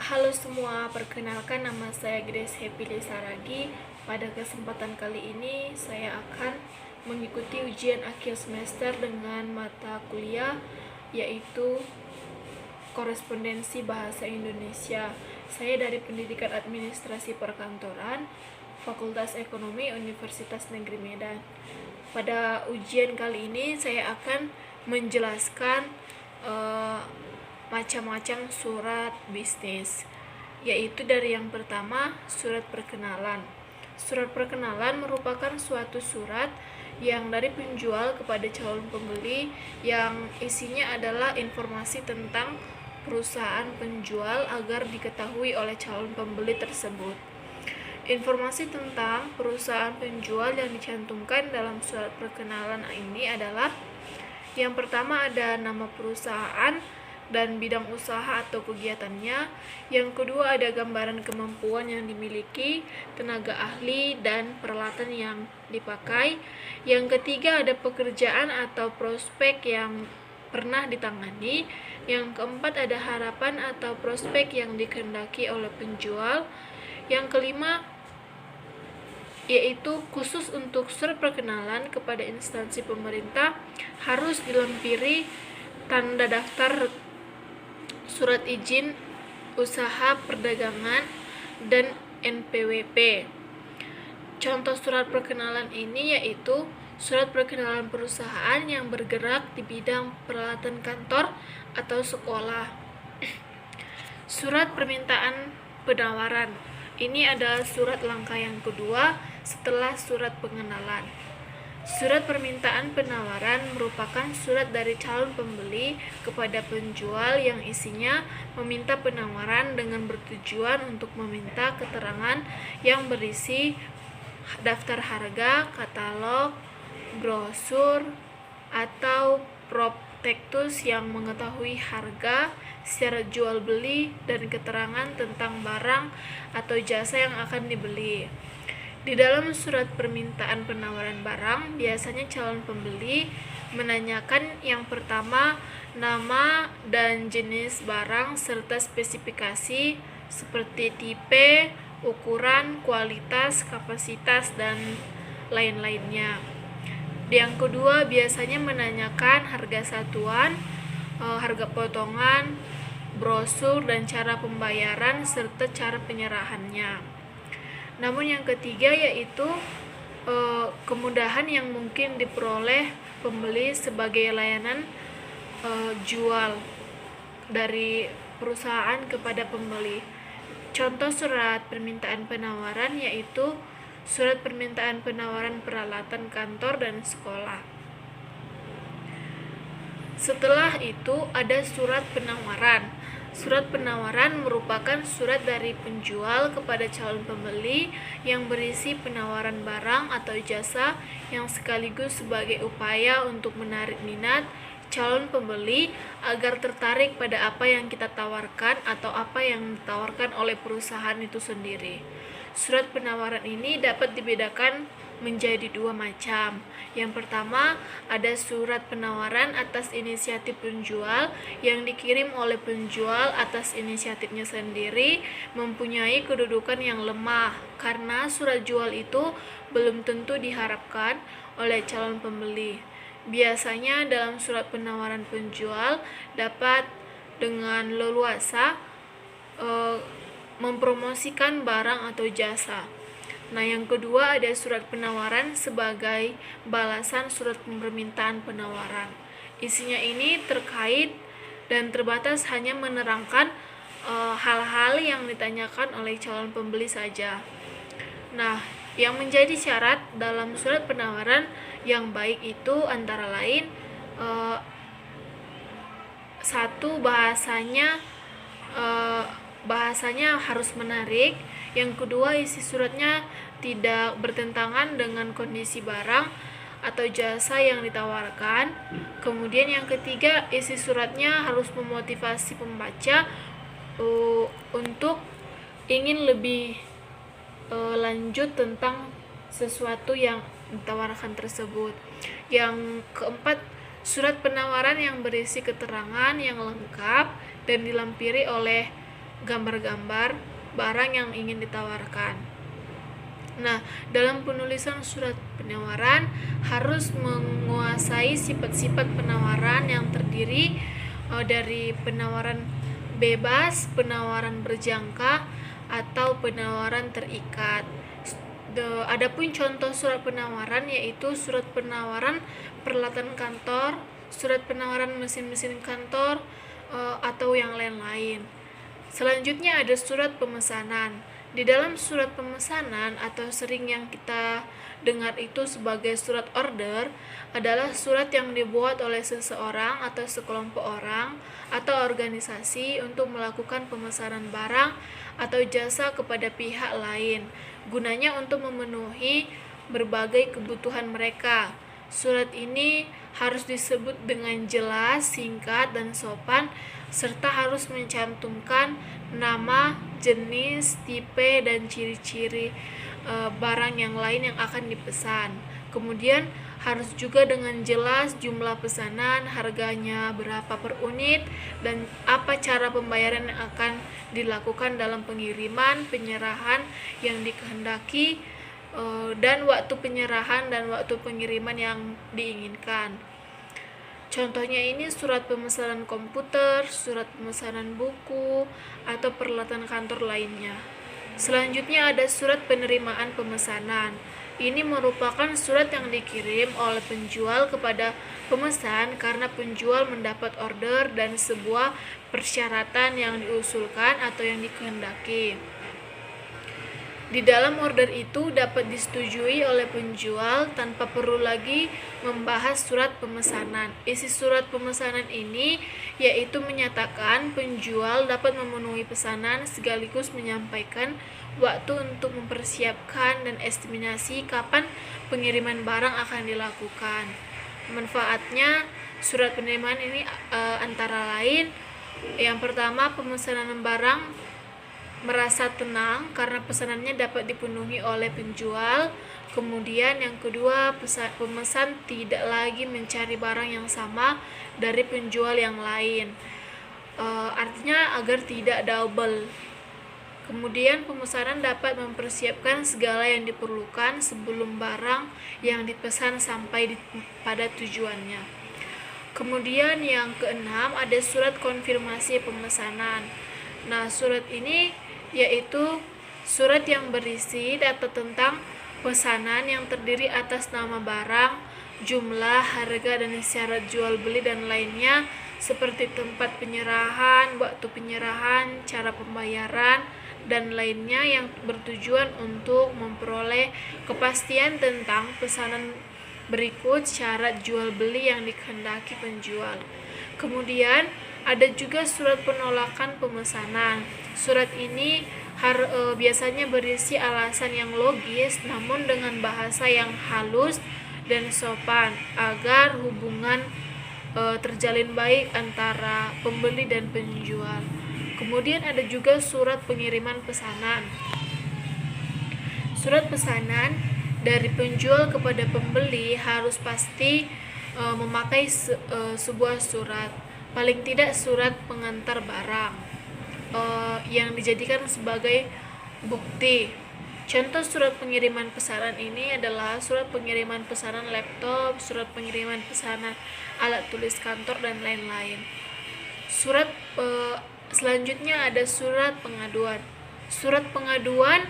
Halo semua, perkenalkan nama saya Grace Happy Saragi. Pada kesempatan kali ini saya akan mengikuti ujian akhir semester dengan mata kuliah yaitu Korespondensi Bahasa Indonesia. Saya dari Pendidikan Administrasi Perkantoran, Fakultas Ekonomi Universitas Negeri Medan. Pada ujian kali ini saya akan menjelaskan macam-macam surat bisnis, yaitu dari yang pertama surat perkenalan. Surat perkenalan merupakan suatu surat yang dari penjual kepada calon pembeli yang isinya adalah informasi tentang perusahaan penjual agar diketahui oleh calon pembeli tersebut. Informasi tentang perusahaan penjual yang dicantumkan dalam surat perkenalan ini adalah: yang pertama ada nama perusahaan dan bidang usaha atau kegiatannya. Yang kedua ada gambaran kemampuan yang dimiliki, tenaga ahli, dan peralatan yang dipakai. Yang ketiga ada pekerjaan atau prospek yang pernah ditangani. Yang keempat ada harapan atau prospek yang dikehendaki oleh penjual. Yang kelima yaitu khusus untuk surat perkenalan kepada instansi pemerintah harus dilampiri tanda daftar surat izin usaha perdagangan dan NPWP. Contoh surat perkenalan ini yaitu surat perkenalan perusahaan yang bergerak di bidang peralatan kantor atau sekolah. Surat permintaan penawaran. Ini adalah surat langkah yang kedua setelah surat pengenalan. Surat permintaan penawaran merupakan surat dari calon pembeli kepada penjual yang isinya meminta penawaran dengan bertujuan untuk meminta keterangan yang berisi daftar harga, katalog, brosur, atau prospektus yang mengetahui harga, secara jual beli, dan keterangan tentang barang atau jasa yang akan dibeli. Di dalam surat permintaan penawaran barang, biasanya calon pembeli menanyakan yang pertama nama dan jenis barang serta spesifikasi seperti tipe, ukuran, kualitas, kapasitas, dan lain-lainnya. Yang kedua biasanya menanyakan harga satuan, harga potongan, brosur, dan cara pembayaran serta cara penyerahannya. Namun yang ketiga yaitu kemudahan yang mungkin diperoleh pembeli sebagai layanan jual dari perusahaan kepada pembeli. Contoh surat permintaan penawaran yaitu surat permintaan penawaran peralatan kantor dan sekolah. Setelah itu ada surat penawaran. Surat penawaran merupakan surat dari penjual kepada calon pembeli yang berisi penawaran barang atau jasa yang sekaligus sebagai upaya untuk menarik minat calon pembeli agar tertarik pada apa yang kita tawarkan atau apa yang ditawarkan oleh perusahaan itu sendiri. Surat penawaran ini dapat dibedakan menjadi dua macam. Yang pertama ada surat penawaran atas inisiatif penjual yang dikirim oleh penjual atas inisiatifnya sendiri, mempunyai kedudukan yang lemah karena surat jual itu belum tentu diharapkan oleh calon pembeli. Biasanya dalam surat penawaran penjual dapat dengan leluasa mempromosikan barang atau jasa. Nah, yang kedua ada surat penawaran sebagai balasan surat permintaan penawaran. Isinya ini terkait dan terbatas hanya menerangkan hal-hal yang ditanyakan oleh calon pembeli saja. Nah, yang menjadi syarat dalam surat penawaran yang baik itu antara lain satu, bahasanya harus menarik. Yang kedua, isi suratnya tidak bertentangan dengan kondisi barang atau jasa yang ditawarkan. Kemudian yang ketiga, isi suratnya harus memotivasi pembaca untuk ingin lebih lanjut tentang sesuatu yang ditawarkan tersebut. Yang keempat, surat penawaran yang berisi keterangan yang lengkap dan dilampiri oleh gambar-gambar barang yang ingin ditawarkan. Nah, dalam penulisan surat penawaran harus menguasai sifat-sifat penawaran yang terdiri dari penawaran bebas, penawaran berjangka, atau penawaran terikat. Adapun contoh surat penawaran yaitu surat penawaran peralatan kantor, surat penawaran mesin-mesin kantor, atau yang lain-lain. Selanjutnya ada surat pemesanan. Di dalam surat pemesanan atau sering yang kita dengar itu sebagai surat order adalah surat yang dibuat oleh seseorang atau sekelompok orang atau organisasi untuk melakukan pemesanan barang atau jasa kepada pihak lain, gunanya untuk memenuhi berbagai kebutuhan mereka. Surat ini harus disebut dengan jelas, singkat, dan sopan, serta harus mencantumkan nama, jenis, tipe, dan ciri-ciri barang yang lain yang akan dipesan. Kemudian harus juga dengan jelas jumlah pesanan, harganya berapa per unit, dan apa cara pembayaran yang akan dilakukan dalam pengiriman, penyerahan yang dikehendaki, dan waktu penyerahan dan waktu pengiriman yang diinginkan. Contohnya ini surat pemesanan komputer, surat pemesanan buku, atau peralatan kantor lainnya. Selanjutnya ada surat penerimaan pemesanan. Ini merupakan surat yang dikirim oleh penjual kepada pemesan karena penjual mendapat order dan sebuah persyaratan yang diusulkan atau yang dikehendaki. Di dalam order itu dapat disetujui oleh penjual tanpa perlu lagi membahas surat pemesanan. Isi surat pemesanan ini yaitu menyatakan penjual dapat memenuhi pesanan sekaligus menyampaikan waktu untuk mempersiapkan dan estimasi kapan pengiriman barang akan dilakukan. Manfaatnya surat penerimaan ini antara lain, yang pertama, pemesanan barang merasa tenang karena pesanannya dapat dipenuhi oleh penjual. Kemudian yang kedua, pemesan tidak lagi mencari barang yang sama dari penjual yang lain, artinya agar tidak double. Kemudian pemesanan dapat mempersiapkan segala yang diperlukan sebelum barang yang dipesan sampai pada tujuannya. Kemudian yang keenam ada surat konfirmasi pemesanan. Nah, surat ini yaitu surat yang berisi data tentang pesanan yang terdiri atas nama barang, jumlah, harga, dan syarat jual beli dan lainnya seperti tempat penyerahan, waktu penyerahan, cara pembayaran, dan lainnya yang bertujuan untuk memperoleh kepastian tentang pesanan berikut syarat jual beli yang dikehendaki penjual. Kemudian ada juga surat penolakan pemesanan. Surat ini biasanya berisi alasan yang logis namun dengan bahasa yang halus dan sopan agar hubungan terjalin baik antara pembeli dan penjual. Kemudian ada juga surat pengiriman pesanan. Surat pesanan dari penjual kepada pembeli harus pasti memakai sebuah surat, paling tidak surat pengantar barang yang dijadikan sebagai bukti. Contoh surat pengiriman pesanan ini adalah surat pengiriman pesanan laptop, surat pengiriman pesanan alat tulis kantor, dan lain-lain. Surat selanjutnya ada surat pengaduan. Surat pengaduan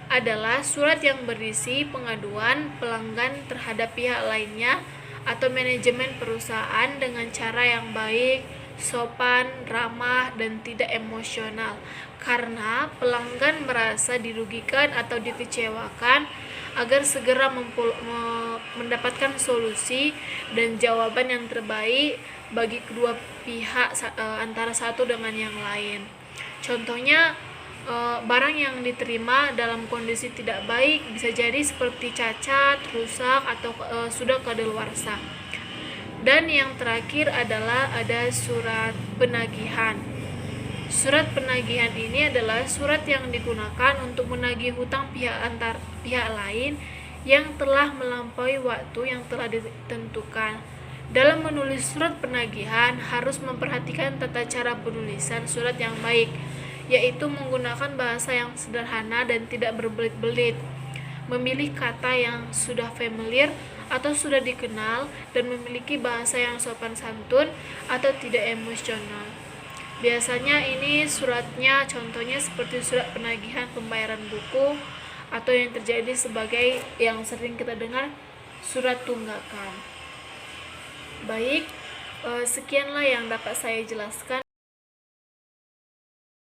adalah surat yang berisi pengaduan pelanggan terhadap pihak lainnya atau manajemen perusahaan dengan cara yang baik, sopan, ramah, dan tidak emosional karena pelanggan merasa dirugikan atau dikecewakan, agar segera mendapatkan solusi dan jawaban yang terbaik bagi kedua pihak antara satu dengan yang lain. Contohnya, barang yang diterima dalam kondisi tidak baik bisa jadi seperti cacat, rusak, atau sudah kadaluarsa. Dan yang terakhir adalah ada surat penagihan. Surat penagihan ini adalah surat yang digunakan untuk menagih hutang pihak lain yang telah melampaui waktu yang telah ditentukan. Dalam menulis surat penagihan harus memperhatikan tata cara penulisan surat yang baik, yaitu menggunakan bahasa yang sederhana dan tidak berbelit-belit, memilih kata yang sudah familiar atau sudah dikenal, dan memiliki bahasa yang sopan santun atau tidak emosional. Biasanya ini suratnya contohnya seperti surat penagihan pembayaran buku, atau yang terjadi sebagai yang sering kita dengar, surat tunggakan. Baik, sekianlah yang dapat saya jelaskan.